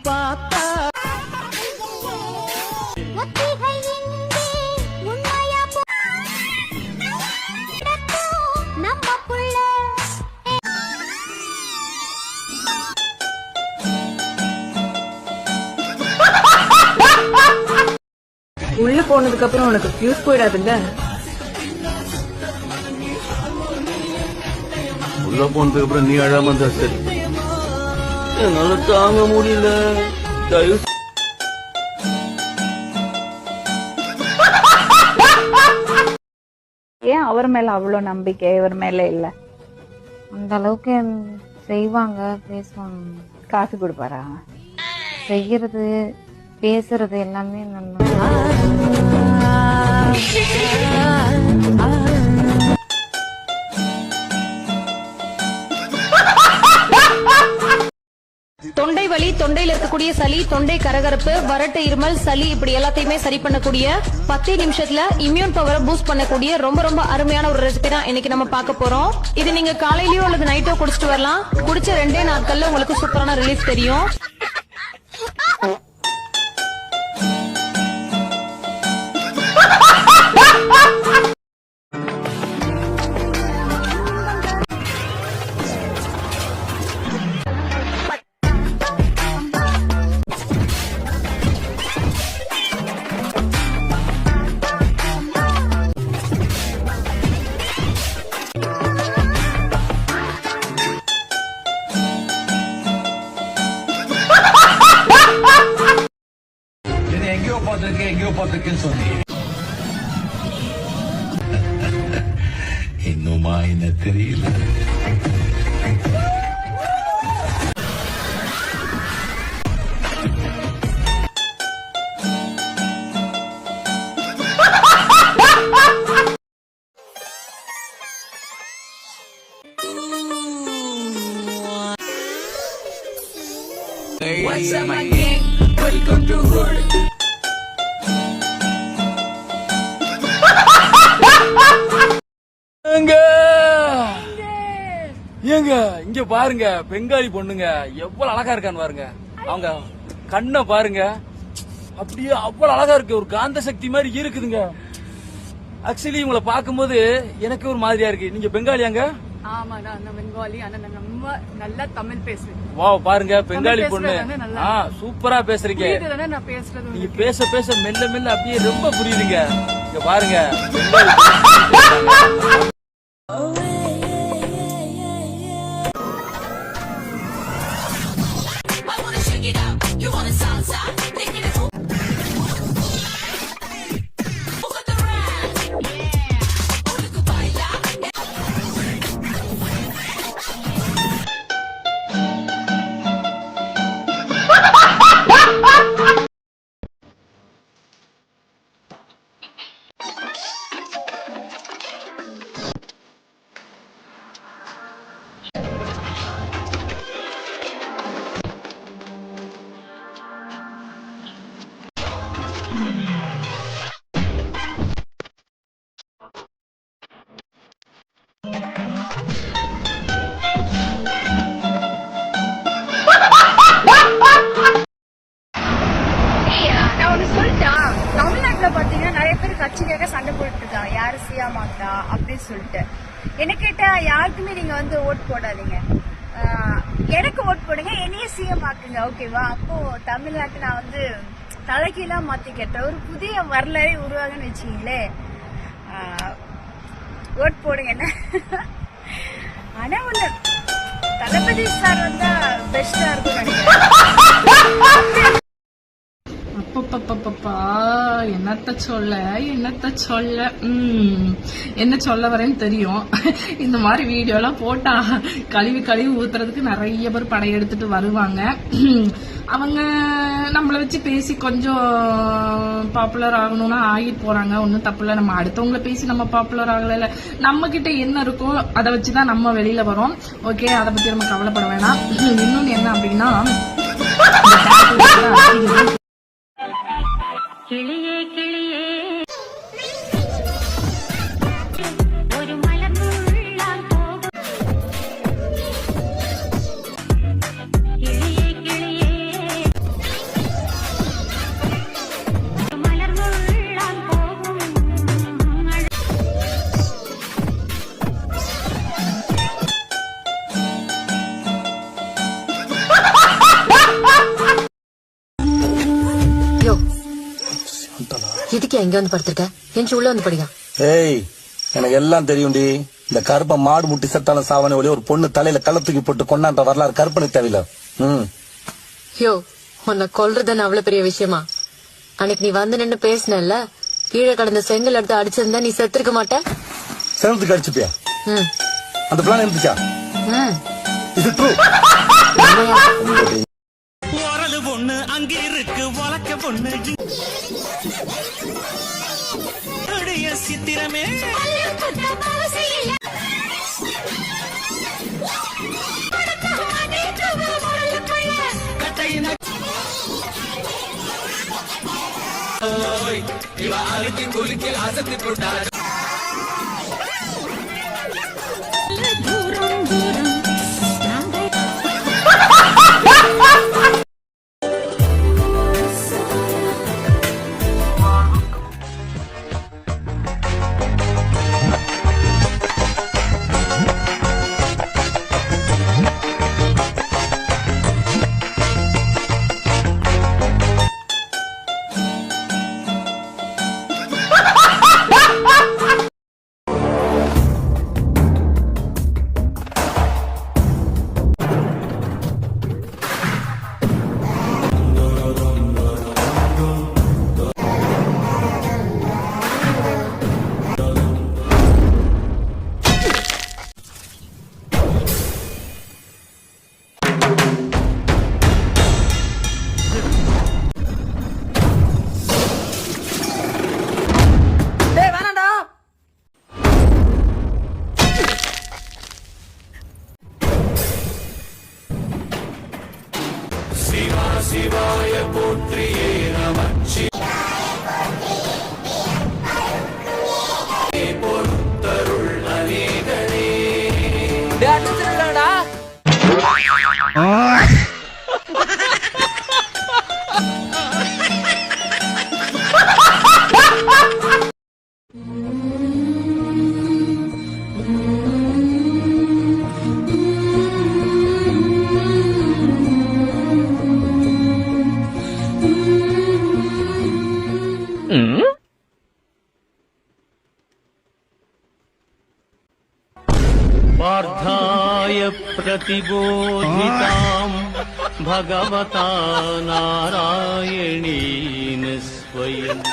பார்த்தா உள்ள போனதுக்கு அப்புறம் உனக்கு ஃபியூஸ் போயிடாதுல்ல? உள்ள போனதுக்கு அப்புறம் நீ அழாம இருந்தா சரி. என்னால தாங்க முடியல. ஏன் அவர் மேல அவ்வளவு நம்பிக்கை இவர் மேல இல்ல? அந்த அளவுக்கு செய்வாங்க, பேசுவாங்க. காசு கொடுப்பாரா? செய்யறது பேசுறது எல்லாமே நல்லா. தொண்டை வலி, தொண்டையில இருக்கக்கூடிய சளி, தொண்டை கரகரப்பு, வறட்டு இருமல், சளி இப்படி எல்லாத்தையுமே சரி பண்ணக்கூடிய 10 நிமிஷத்துல இம்யூன் பவரை பூஸ்ட் பண்ணக்கூடிய ரொம்ப ரொம்ப அருமையான ஒரு ரெசிபி தான் இன்னைக்கு நம்ம பார்க்க போறோம். இது நீங்க காலையிலயோ அல்லது நைட்டோ குடிச்சிட்டு வரலாம். குடிச்ச 2 நாட்கள்ல உங்களுக்கு சூப்பரான ரிலீஃப் தெரியும். எங்கேயோ பார்த்திருக்கேன்னு சொன்னீங்க. இன்னுமா என்ன தெரியல. What's up my gang? Welcome to world. ஏங்க இங்க பாருங்க, பெங்காலி பொண்ணுங்க எவ்வளவு அழகா இருக்கான்னு பாருங்க. அவங்க கண்ணை பாருங்க, அப்படியே அவ்வளவு அழகா இருக்கு. ஒரு காந்த சக்தி மாதிரி இருக்குதுங்க. ஆக்சுவலி உங்களை பார்க்கும்போது எனக்கு ஒரு மாதிரியா இருக்கு. நீங்க பெங்காலியாங்க? ஆமா, நான் பெங்காலி. ஆனா நான் ரொம்ப நல்லா தமிழ் பேசுவேன். வாவ், பாருங்க பெங்காலி பொண்ணு சூப்பரா பேசுறீங்க. நான் பேசுறது நீங்க பேச பேச மெல்ல மெல்ல அப்படியே ரொம்ப புரியுதுங்க. இங்க பாருங்க, கட்சிக்காக சண்டை போட்டுருக்காங்க, யாரு சியா மாட்டா அப்படின்னு சொல்லிட்டு. என்ன கேட்டா யாருக்குமே நீங்க வந்து ஓட் போடாதீங்க, எனக்கு ஓட் போடுங்க, என்னையே சிஎம் ஆக்குங்க, ஓகேவா? அப்போ தமிழ்நாட்டை நான் வந்து தலைகீழா மாத்தி கேட்டேன். ஒரு புதிய வரலாறு உருவாகுன்னு வச்சுக்கீங்களே, ஓட் போடுங்க என்ன. ஆனா ஒண்ணு, தளபதி சார் வந்தா பெஸ்டா இருக்கும் நினைக்கிறேன். என்னத்த சொல்ல என்ன சொல்ல வரேன்னு தெரியும். இந்த மாதிரி வீடியோ எல்லாம் போட்டா கழுவி ஊத்துறதுக்கு நிறைய பேர் படையெடுத்துட்டு வருவாங்க. அவங்க நம்மள வச்சு பேசி கொஞ்சம் பாப்புலர் ஆகணும்னா ஆகிட்டு போறாங்க. ஒன்னும் தப்பு இல்லை. நம்ம அடுத்தவங்கள பேசி நம்ம பாப்புலர் ஆகல. நம்ம கிட்ட என்ன இருக்கோ அதை வச்சுதான் நம்ம வெளியில வரோம். ஓகே, அதை பத்தி நம்ம கவலைப்பட வேணாம். இன்னொன்னு என்ன அப்படின்னா, கிளியே கிளியே எதுக்கு எங்க வந்து படுத்திருக்க என் உள்ள வந்து படியா. ஏய் எனக்கு எல்லாம் தெரியும்டி. இந்த கருப்பை மாடு முட்டி செத்தாலும் சாவனே ஒளி ஒரு பொண்ணு தலையில கள்ள தூக்கி போட்டு கொண்டான்ற வரலாறு கருப்பனுக்கு தேவையில்ல. யோ உன்னை கொல்றதுன்னு அவ்வளவு பெரிய விஷயமா? அன்னைக்கு நீ வந்து நின்னு பேசினல்ல, கீழே கடந்த செங்கல் எடுத்து அடிச்சிருந்தா நீ செத்துருக்க மாட்ட. செனத்துக்கு அடிச்சுப்பியா? அந்த பிளான் இருந்துச்சா? இது ட்ரூ. ஓரது பொண்ணு அங்க இருக்கு வழக்க பொண்ணு சித்திரமே இவ அழுத்தி குலுக்கி அசத்தி போட்டார். சிவாய போற்றியே நமச்சி பொறுத்தருள் அநேகனே. पार्थाय प्रतिबोधिताम् भगवता नारायणेन स्वयम्